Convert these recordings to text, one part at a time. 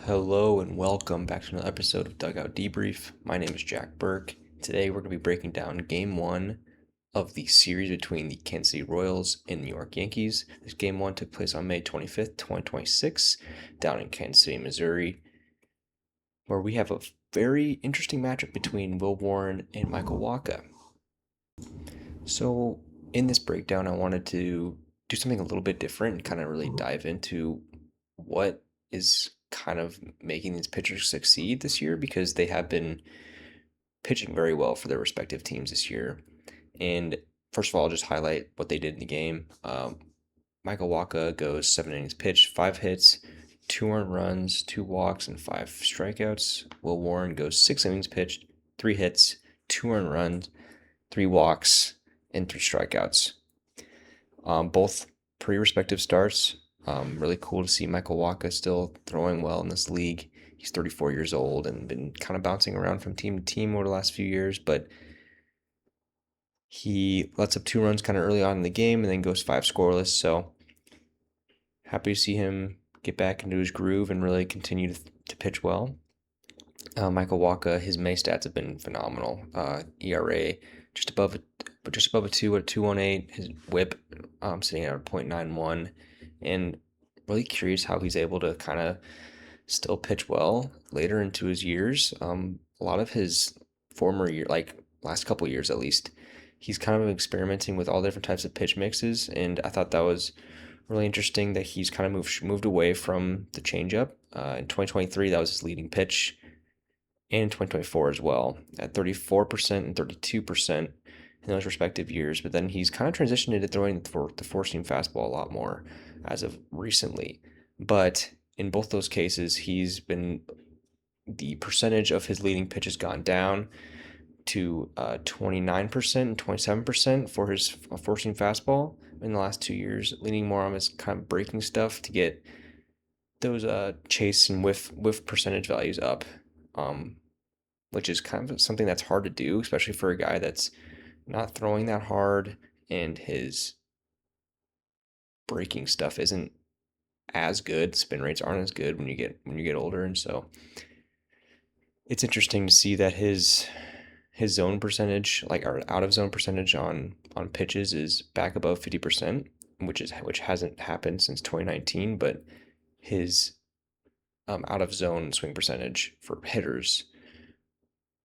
Hello and welcome back to another episode of Dugout Debrief. My name is Jack Burke. Today we're going to be breaking down game one of the series between the Kansas City Royals and New York Yankees. This game one took place on May 25th, 2026, down in Kansas City, Missouri, where we have a very interesting matchup between Will Warren and Michael Wacha. So, in this breakdown, I wanted to do something a little bit different and kind of really dive into what is kind of making these pitchers succeed this year because they have been pitching very well for their respective teams this year. And first of all, I'll just highlight what they did in the game. Michael Wacha goes 7 innings pitched, 5 hits, 2 earned runs, 2 walks, and 5 strikeouts. Will Warren goes 6 innings pitched, 3 hits, 2 earned runs, 3 walks, and 3 strikeouts. Both pretty respective starts. Really cool to see Michael Wacha still throwing well in this league. He's 34 years old and been kind of bouncing around from team to team over the last few years, but he lets up 2 runs kind of early on in the game and then goes 5 scoreless. So happy to see him get back into his groove and really continue to pitch well. Michael Wacha, his May stats have been phenomenal. ERA just above a 2 at 2.18. His WHIP sitting at a .91, and really curious how he's able to kind of still pitch well later into his years. A lot of his former year, like last couple years at least, he's kind of experimenting with all different types of pitch mixes, and I thought that was really interesting that he's kind of moved away from the changeup. In 2023, that was his leading pitch, and in 2024 as well, at 34% and 32% in those respective years. But then he's kind of transitioned into throwing the four-seam fastball a lot more as of recently. But in both those cases, the percentage of his leading pitch has gone down to 29% and 27% for his four-seam fastball in the last 2 years, leaning more on his kind of breaking stuff to get those chase and whiff percentage values up, which is kind of something that's hard to do, especially for a guy that's not throwing that hard and his breaking stuff isn't as good. Spin rates aren't as good when you get older, and so it's interesting to see that his zone percentage, like our out of zone percentage on pitches, is back above 50%, which hasn't happened since 2019. But his out of zone swing percentage for hitters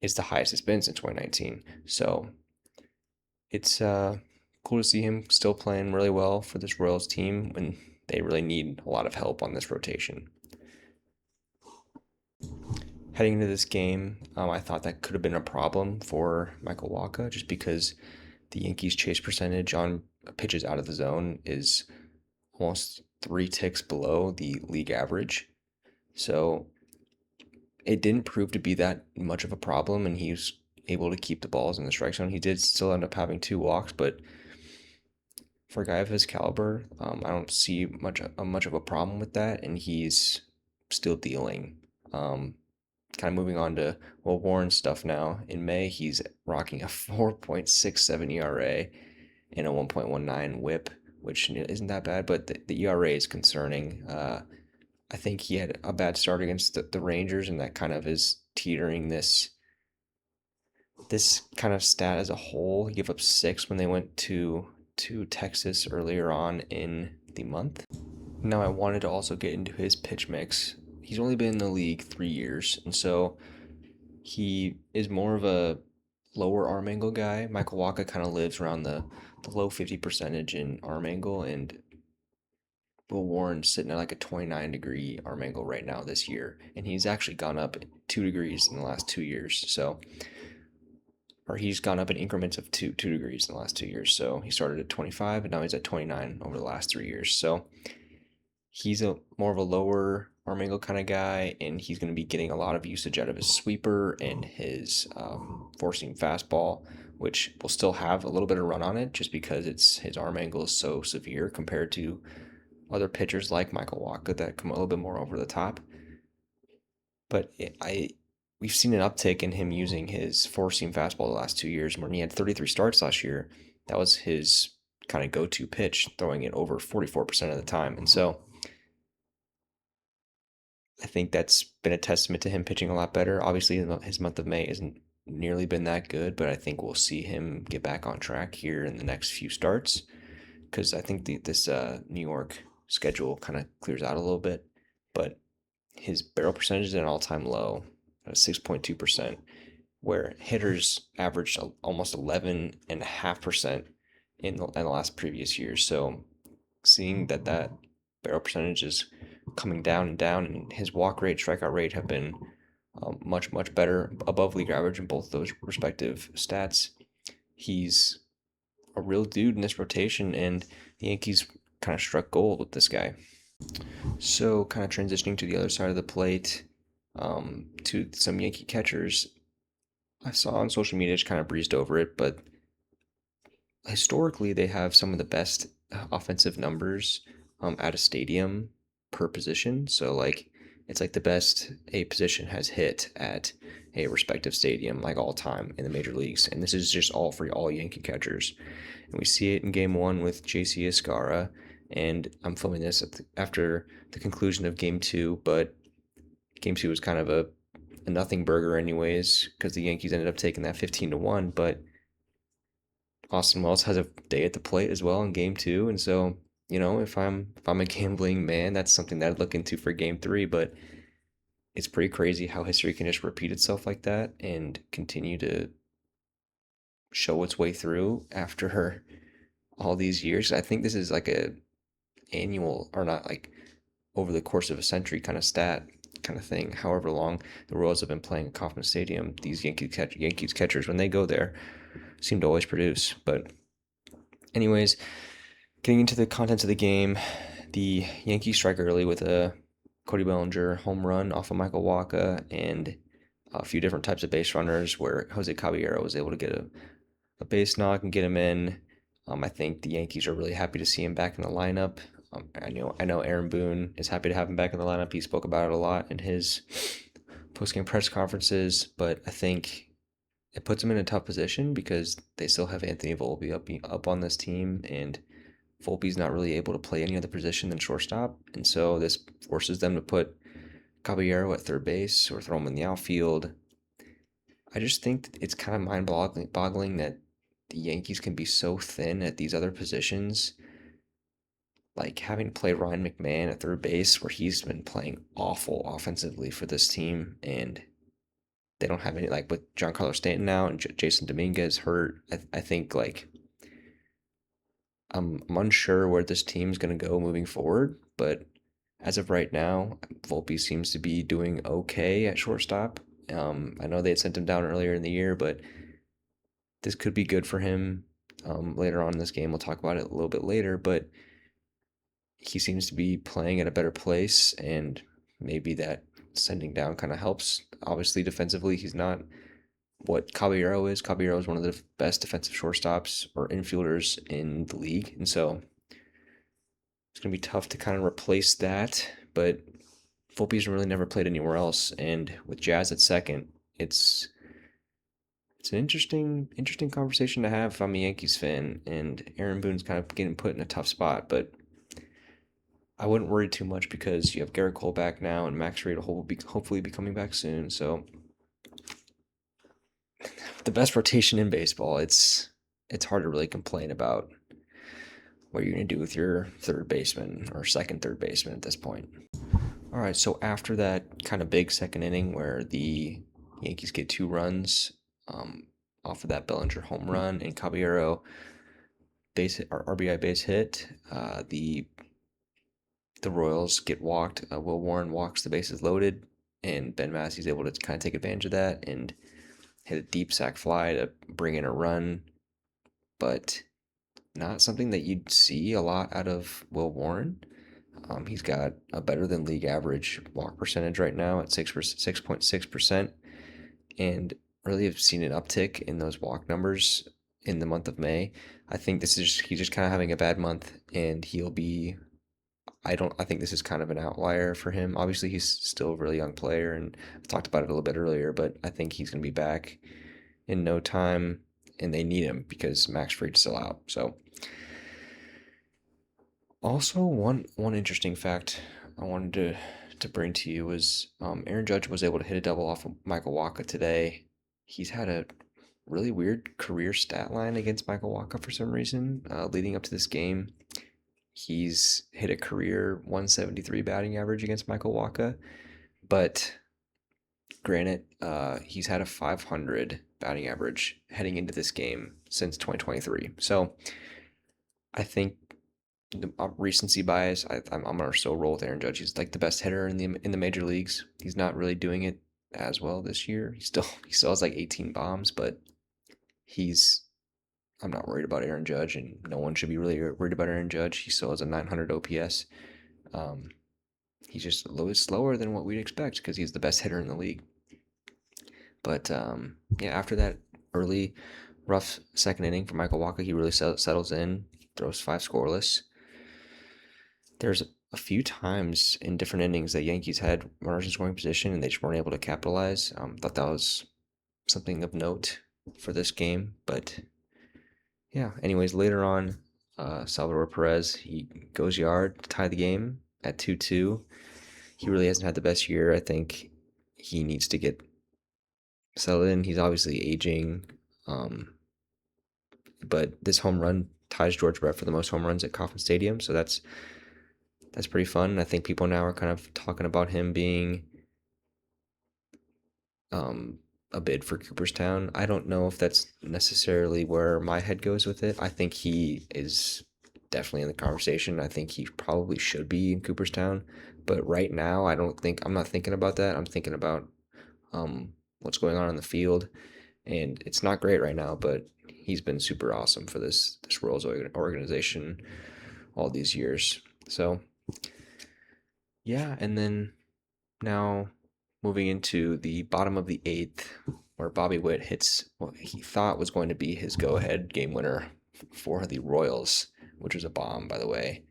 is the highest it's been since 2019. So it's cool to see him still playing really well for this Royals team when they really need a lot of help on this rotation. Heading into this game, I thought that could have been a problem for Michael Wacha just because the Yankees' chase percentage on pitches out of the zone is almost 3 ticks below the league average. So it didn't prove to be that much of a problem, and he was able to keep the balls in the strike zone. He did still end up having 2 walks, but for a guy of his caliber, I don't see much of a problem with that, and he's still dealing. Kind of moving on to Will Warren stuff now. In May, he's rocking a 4.67 ERA and a 1.19 WHIP, which isn't that bad, but the ERA is concerning. I think he had a bad start against the Rangers, and that kind of is teetering this kind of stat as a whole. He gave up 6 when they went to Texas earlier on in the month. Now I wanted to also get into his pitch mix. He's only been in the league 3 years, and so he is more of a lower arm angle guy. Michael Wacha kind of lives around the low 50 percentage in arm angle, and Will Warren's sitting at like a 29-degree arm angle right now this year, and he's actually gone up 2 degrees in the last 2 years. So, or he's gone up in increments of two degrees in the last 2 years. So he started at 25, and now he's at 29 over the last 3 years. So he's a more of a lower arm angle kind of guy, and he's going to be getting a lot of usage out of his sweeper and his four-seam fastball, which will still have a little bit of run on it just because his arm angle is so severe compared to other pitchers like Michael Wacha that come a little bit more over the top. But we've seen an uptick in him using his four-seam fastball the last 2 years. When he had 33 starts last year, that was his kind of go-to pitch, throwing it over 44% of the time. And so I think that's been a testament to him pitching a lot better. Obviously, his month of May isn't nearly been that good, but I think we'll see him get back on track here in the next few starts because I think this New York schedule kind of clears out a little bit. But his barrel percentage is at an all-time low at 6.2%, where hitters averaged almost 11.5% in the last previous years. So seeing that barrel percentage is coming down and down, and his walk rate, strikeout rate have been much better, above league average in both those respective stats. He's a real dude in this rotation, and the Yankees kind of struck gold with this guy. So, kind of transitioning to the other side of the plate, to some Yankee catchers. I saw on social media, just kind of breezed over it, but historically, they have some of the best offensive numbers at a stadium per position. So, like, it's like the best a position has hit at a respective stadium, like all time in the major leagues. And this is just all for all Yankee catchers. And we see it in game one with JC Escara. And I'm filming this after the conclusion of game two, but game two was kind of a nothing burger, anyways, because the Yankees ended up taking that 15-1. But Austin Wells has a day at the plate as well in game two. And so, if I'm a gambling man, that's something that I'd look into for game three. But it's pretty crazy how history can just repeat itself like that and continue to show its way through after all these years. I think this is like a annual, or not, like over the course of a century kind of stat kind of thing. However long the Royals have been playing at Kauffman Stadium, these Yankees catchers, when they go there, seem to always produce. But anyways, getting into the contents of the game, the Yankees strike early with a Cody Bellinger home run off of Michael Wacha and a few different types of base runners where Jose Caballero was able to get a base knock and get him in. I think the Yankees are really happy to see him back in the lineup. I know Aaron Boone is happy to have him back in the lineup. He spoke about it a lot in his post-game press conferences, but I think it puts him in a tough position because they still have Anthony Volpe up on this team, and Volpe's not really able to play any other position than shortstop, and so this forces them to put Caballero at third base or throw him in the outfield. I just think it's kind of mind-boggling that the Yankees can be so thin at these other positions. Like having to play Ryan McMahon at third base, where he's been playing awful offensively for this team, and they don't have any, like with Giancarlo Stanton now and Jason Dominguez hurt. I think like I'm unsure where this team's going to go moving forward, but as of right now, Volpe seems to be doing okay at shortstop. I know they had sent him down earlier in the year, but this could be good for him later on in this game. We'll talk about it a little bit later, but he seems to be playing at a better place, and maybe that sending down kind of helps. Obviously, defensively, he's not what Caballero is. Caballero is one of the best defensive shortstops or infielders in the league, and so it's going to be tough to kind of replace that, but Volpe's really never played anywhere else, and with Jazz at second, it's an interesting conversation to have if I'm a Yankees fan, and Aaron Boone's kind of getting put in a tough spot, but I wouldn't worry too much because you have Garrett Cole back now, and Max Fried will hopefully be coming back soon. So the best rotation in baseball. It's hard to really complain about what you're gonna do with your third baseman or second third baseman at this point. All right, so after that kind of big second inning where the Yankees get 2 runs off of that Bellinger home run and Caballero base hit, or RBI base hit, the Royals get walked. Will Warren walks the bases loaded, and Ben Massey's able to kind of take advantage of that and hit a deep sac fly to bring in a run, but not something that you'd see a lot out of Will Warren. He's got a better than league average walk percentage right now at 6.6%, and really have seen an uptick in those walk numbers in the month of May. I think he's just kind of having a bad month, and he'll be. I think this is kind of an outlier for him. Obviously, he's still a really young player, and I talked about it a little bit earlier, but I think he's going to be back in no time, and they need him because Max Fried's still out. So, also one interesting fact I wanted to bring to you was Aaron Judge was able to hit a double off of Michael Wacha today. He's had a really weird career stat line against Michael Wacha for some reason. Leading up to this game, he's hit a career 173 batting average against Michael Wacha, but granted, he's had a 500 batting average heading into this game since 2023. So I think the recency bias. I'm gonna still roll with Aaron Judge. He's like the best hitter in the major leagues. He's not really doing it as well this year. He still has like 18 bombs, but he's. I'm not worried about Aaron Judge, and no one should be really worried about Aaron Judge. He still has a 900 OPS. Um, he's just a little bit slower than what we'd expect because he's the best hitter in the league. But yeah, after that early rough second inning for Michael Wacha, he really settles in, throws 5 scoreless. There's a few times in different innings that Yankees had runners in scoring position and they just weren't able to capitalize. Thought that was something of note for this game. But yeah, anyways, later on, Salvador Perez, he goes yard to tie the game at 2-2. He really hasn't had the best year. I think he needs to get settled in. He's obviously aging. But this home run ties George Brett for the most home runs at Kauffman Stadium. So that's pretty fun. I think people now are kind of talking about him being a bid for Cooperstown. I don't know if that's necessarily where my head goes with it. I think he is definitely in the conversation. I think he probably should be in Cooperstown. But right now, I'm not thinking about that. I'm thinking about what's going on in the field. And it's not great right now, but he's been super awesome for this Royals organization all these years. So yeah, and then now moving into the bottom of the 8th, where Bobby Witt hits what he thought was going to be his go-ahead game winner for the Royals, which was a bomb, by the way.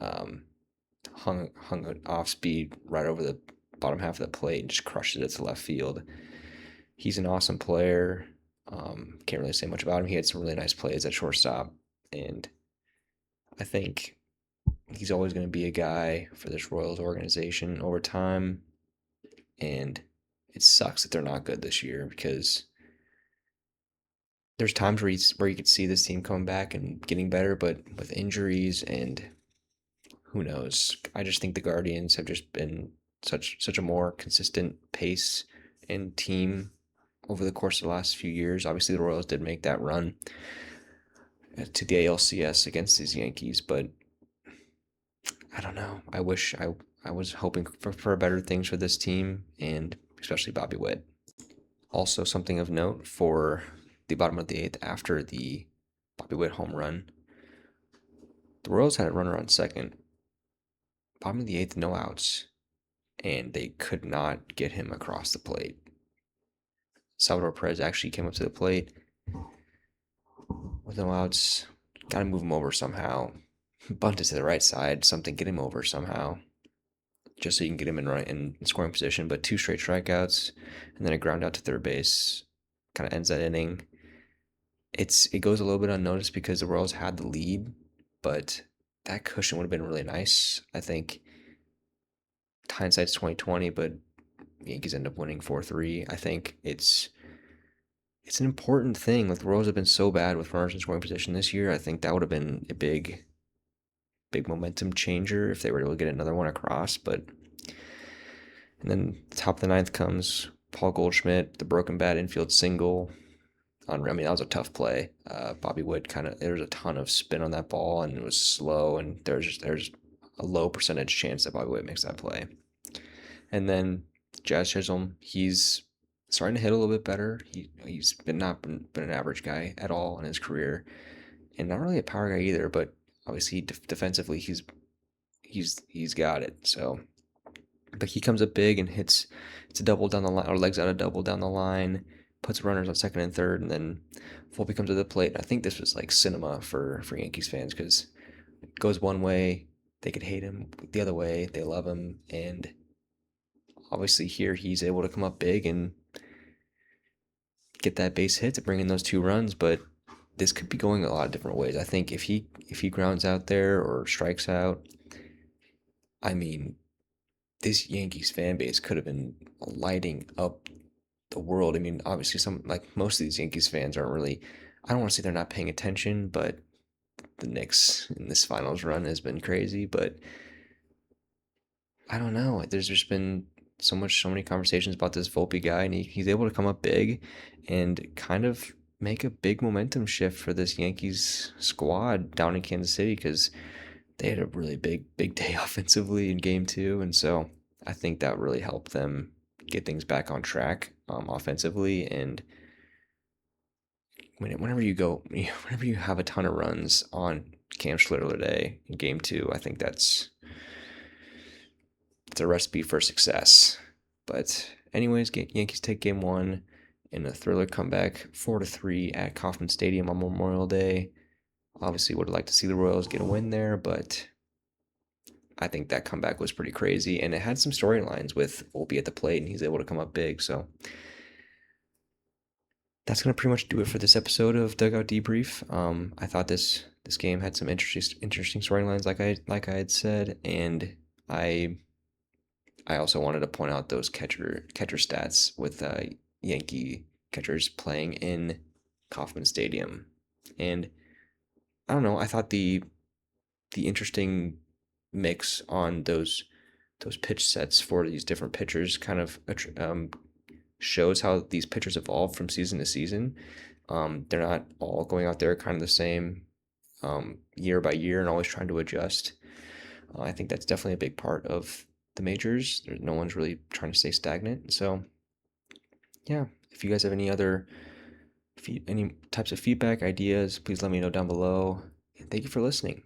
Hung an off speed right over the bottom half of the plate and just crushed it to left field. He's an awesome player. Can't really say much about him. He had some really nice plays at shortstop, and I think he's always going to be a guy for this Royals organization over time. And it sucks that they're not good this year because there's times where you could see this team coming back and getting better, but with injuries and who knows. I just think the Guardians have just been such a more consistent pace and team over the course of the last few years. Obviously, the Royals did make that run to the ALCS against these Yankees, but I don't know. I wish I was hoping for better things for this team, and especially Bobby Witt. Also, something of note for the bottom of the 8th after the Bobby Witt home run, the Royals had a runner on second. Bottom of the 8th, no outs, and they could not get him across the plate. Salvador Perez actually came up to the plate with no outs. Got to move him over somehow. Bunted to the right side, something, get him over somehow, just so you can get him in scoring position. But 2 straight strikeouts, and then a ground out to third base, kind of ends that inning. It goes a little bit unnoticed because the Royals had the lead, but that cushion would have been really nice. I think hindsight's 2020, but the Yankees end up winning 4-3. I think it's an important thing. Like the Royals have been so bad with runners in scoring position this year. I think that would have been a big momentum changer if they were able to get another one across. And then the top of the 9th comes Paul Goldschmidt, the broken bat infield single. I mean, that was a tough play. Bobby Witt there was a ton of spin on that ball, and it was slow, and there's a low percentage chance that Bobby Witt makes that play. And then Jazz Chisholm, he's starting to hit a little bit better. He's not been an average guy at all in his career, and not really a power guy either. But obviously, defensively, he's got it. So, but he comes up big and hits a double down the line, or legs out a double down the line, puts runners on second and third, and then Volpe comes to the plate. I think this was like cinema for Yankees fans because it goes one way, they could hate him. The other way, they love him. And obviously here he's able to come up big and get that base hit to bring in those 2 runs. But this could be going a lot of different ways. I think if he grounds out there or strikes out, I mean, this Yankees fan base could have been lighting up the world. I mean, obviously, some like most of these Yankees fans aren't really. I don't want to say they're not paying attention, but the Knicks in this finals run has been crazy. But I don't know. There's just been so many conversations about this Volpe guy, and he's able to come up big and kind of make a big momentum shift for this Yankees squad down in Kansas City because they had a really big day offensively in Game Two, and so I think that really helped them get things back on track offensively. And whenever you go, whenever you have a ton of runs on Cam Schlitter Day in Game Two, I think it's a recipe for success. But anyways, Yankees take Game One in a thriller comeback, 4-3 at Kauffman Stadium on Memorial Day. Obviously, would have liked to see the Royals get a win there, but I think that comeback was pretty crazy, and it had some storylines with Volpe at the plate, and he's able to come up big. So that's gonna pretty much do it for this episode of Dugout Debrief. I thought this game had some interesting storylines, like I had said, and I I also wanted to point out those catcher stats with Yankee catchers playing in Kauffman Stadium, and I don't know. I thought the interesting mix on those pitch sets for these different pitchers kind of shows how these pitchers evolve from season to season. They're not all going out there kind of the same year by year and always trying to adjust. I think that's definitely a big part of the majors. No one's really trying to stay stagnant. So yeah, if you guys have any types of feedback, ideas, please let me know down below. And thank you for listening.